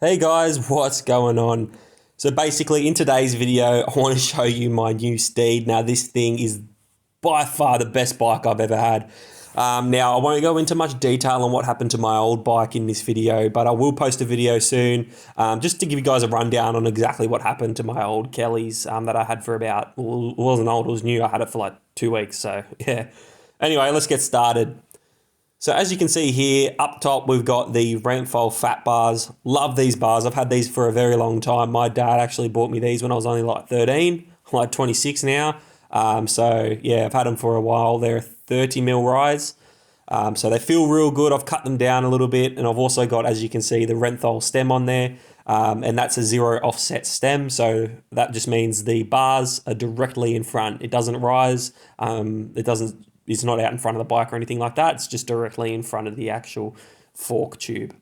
Hey guys, what's going on? So basically in today's video, I want to show you my new Steed. Now this thing is by far the best bike I've ever had. Now I won't go into much detail on what happened to my old bike in this video, but I will post a video soon just to give you guys a rundown on exactly what happened to my old Kellys that I had for about, well, it wasn't old, it was new. I had it for like 2 weeks, so yeah. Anyway, let's get started. So as you can see here, up top, we've got the Renthal fat bars. Love these bars. I've had these for a very long time. My dad actually bought me these when I was only like 13. I'm like 26 now. So yeah, I've had them for a while. They're a 30 mil rise. So they feel real good. I've cut them down a little bit. And I've also got, as you can see, the Renthal stem on there. And that's a 0 offset stem. So that just means the bars are directly in front. It doesn't rise. It's not out in front of the bike or anything like that. It's just directly in front of the actual fork tube.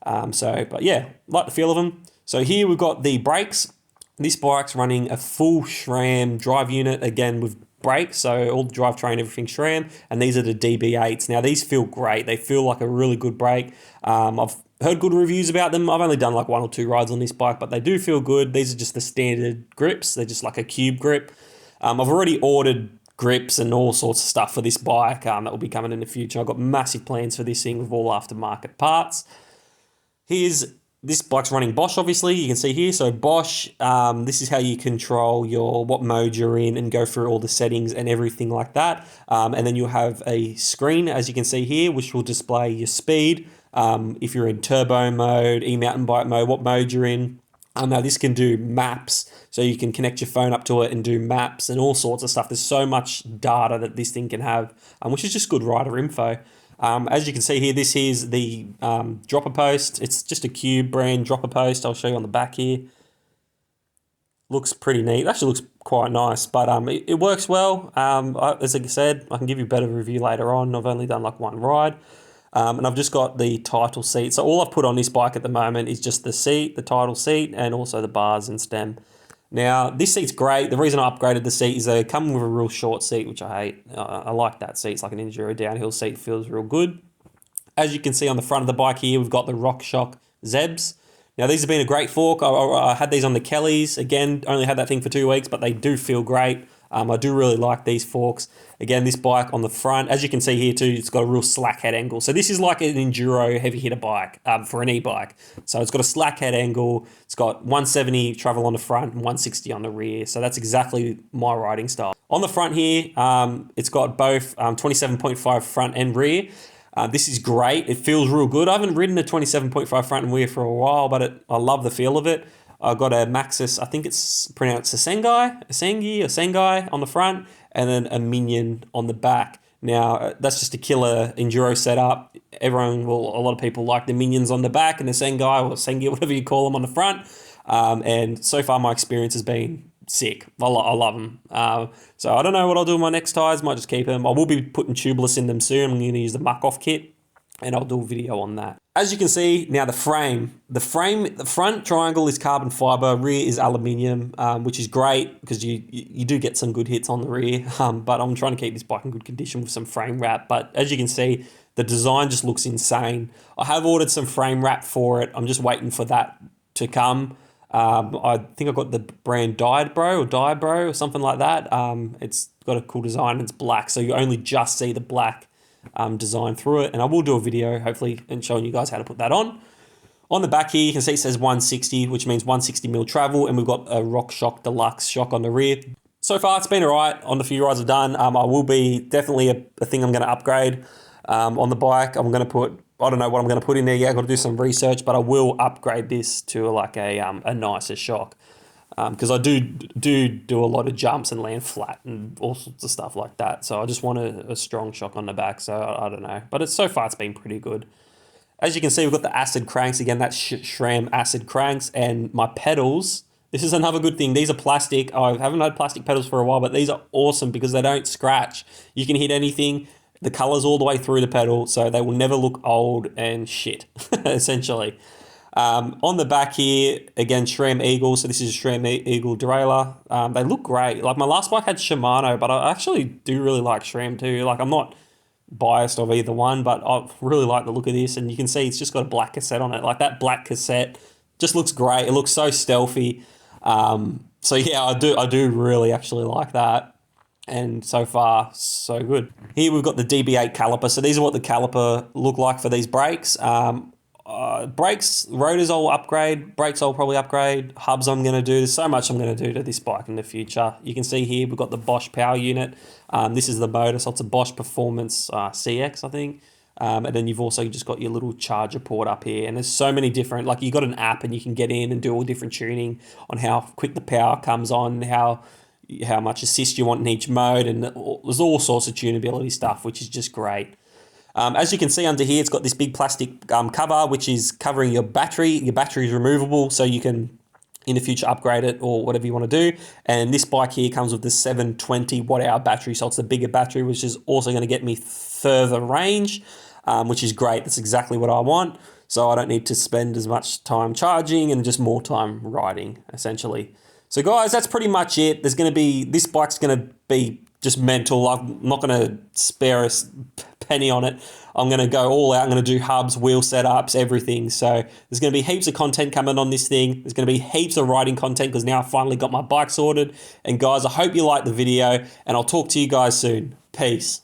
But yeah, like the feel of them. So here we've got the brakes. This bike's running a full SRAM drive unit, again with brakes. So all the drivetrain, everything SRAM. And these are the DB8s. Now these feel great. They feel like a really good brake. I've heard good reviews about them. I've only done like 1 or 2 rides on this bike, but they do feel good. These are just the standard grips. They're just like a cube grip. I've already ordered grips and all sorts of stuff for this bike that will be coming in the future. I've got massive plans for this thing with all aftermarket parts. This bike's running Bosch, obviously. You can see here. So Bosch, this is how you control what mode you're in and go through all the settings and everything like that. And then you'll have a screen, as you can see here, which will display your speed. If you're in turbo mode, e-mountain bike mode, what mode you're in. Now this can do maps, so you can connect your phone up to it and do maps and all sorts of stuff. There's so much data that this thing can have, which is just good rider info. As you can see here, this is the dropper post. It's just a Cube brand dropper post. I'll show you on the back here. Looks pretty neat. It actually looks quite nice, but it works well. As I said, I can give you a better review later on. I've only done like 1 ride. And I've just got the title seat. So all I've put on this bike at the moment is just the seat, the title seat, and also the bars and stem. Now, this seat's great. The reason I upgraded the seat is they come with a real short seat, which I hate. I like that seat. It's like an enduro downhill seat. Feels real good. As you can see on the front of the bike here, we've got the RockShox Zebs. Now, these have been a great fork. I had these on the Kellys. Again, only had that thing for 2 weeks, but they do feel great. I do really like these forks. Again, this bike on the front, as you can see here too, it's got a real slack head angle. So this is like an enduro heavy hitter bike for an e-bike. So it's got a slack head angle. It's got 170 travel on the front and 160 on the rear. So that's exactly my riding style. On the front here, it's got both 27.5 front and rear. This is great. It feels real good. I haven't ridden a 27.5 front and rear for a while, but I love the feel of it. I've got a Maxxis, I think it's pronounced Sengai on the front, and then a Minion on the back. Now, that's just a killer enduro setup. A lot of people like the Minions on the back and the Sengai or Sengi, whatever you call them, on the front. And so far, my experience has been sick. I love them. So I don't know what I'll do with my next tires. Might just keep them. I will be putting tubeless in them soon. I'm going to use the muck-off kit, and I'll do a video on that. As you can see, now the front triangle is carbon fiber, rear is aluminium, which is great because you do get some good hits on the rear, but I'm trying to keep this bike in good condition with some frame wrap. But as you can see, the design just looks insane. I have ordered some frame wrap for it. I'm just waiting for that to come. I think I got the brand Diabro or something like that. It's got a cool design. It's black, so you only just see the black design through it, and I will do a video hopefully and showing you guys how to put that on. On the back here you can see it says 160, which means 160 mil travel, and we've got a RockShox Deluxe shock on the rear. So far it's been alright on the few rides I've done. I will be definitely a thing I'm going to upgrade on the bike. I don't know what I'm going to put in there yet. I've got to do some research, but I will upgrade this to like a nicer shock. Because I do a lot of jumps and land flat and all sorts of stuff like that. So I just want a strong shock on the back. So I don't know. But so far it's been pretty good. As you can see, we've got the acid cranks. Again, that's SRAM acid cranks. And my pedals, this is another good thing. These are plastic. I haven't had plastic pedals for a while, but these are awesome because they don't scratch. You can hit anything. The color's all the way through the pedal. So they will never look old and shit, essentially. On the back here, again, SRAM Eagle. So this is a SRAM Eagle derailleur. They look great. Like my last bike had Shimano, but I actually do really like SRAM too. Like I'm not biased of either one, but I really like the look of this. And you can see it's just got a black cassette on it. Like that black cassette just looks great. It looks so stealthy. So yeah, I do really actually like that. And so far, so good. Here we've got the DB8 caliper. So these are what the caliper look like for these brakes. Brakes, rotors I'll upgrade, brakes I'll probably upgrade, hubs I'm going to do. There's so much I'm going to do to this bike in the future. You can see here we've got the Bosch power unit. This is the motor, so it's a Bosch Performance CX, I think. And then you've also just got your little charger port up here. And there's so many different, like you've got an app and you can get in and do all different tuning on how quick the power comes on, how much assist you want in each mode. And there's all sorts of tunability stuff, which is just great. As you can see under here, it's got this big plastic cover, which is covering your battery. Your battery is removable, so you can, in the future, upgrade it or whatever you want to do. And this bike here comes with the 720 watt-hour battery, so it's a bigger battery, which is also going to get me further range, which is great. That's exactly what I want. So I don't need to spend as much time charging and just more time riding, essentially. So guys, that's pretty much it. This bike's going to be just mental. I'm not going to spare a penny on it. I'm going to go all out. I'm going to do hubs, wheel setups, everything. So there's going to be heaps of content coming on this thing. There's going to be heaps of riding content because now I've finally got my bike sorted. And guys, I hope you liked the video and I'll talk to you guys soon. Peace.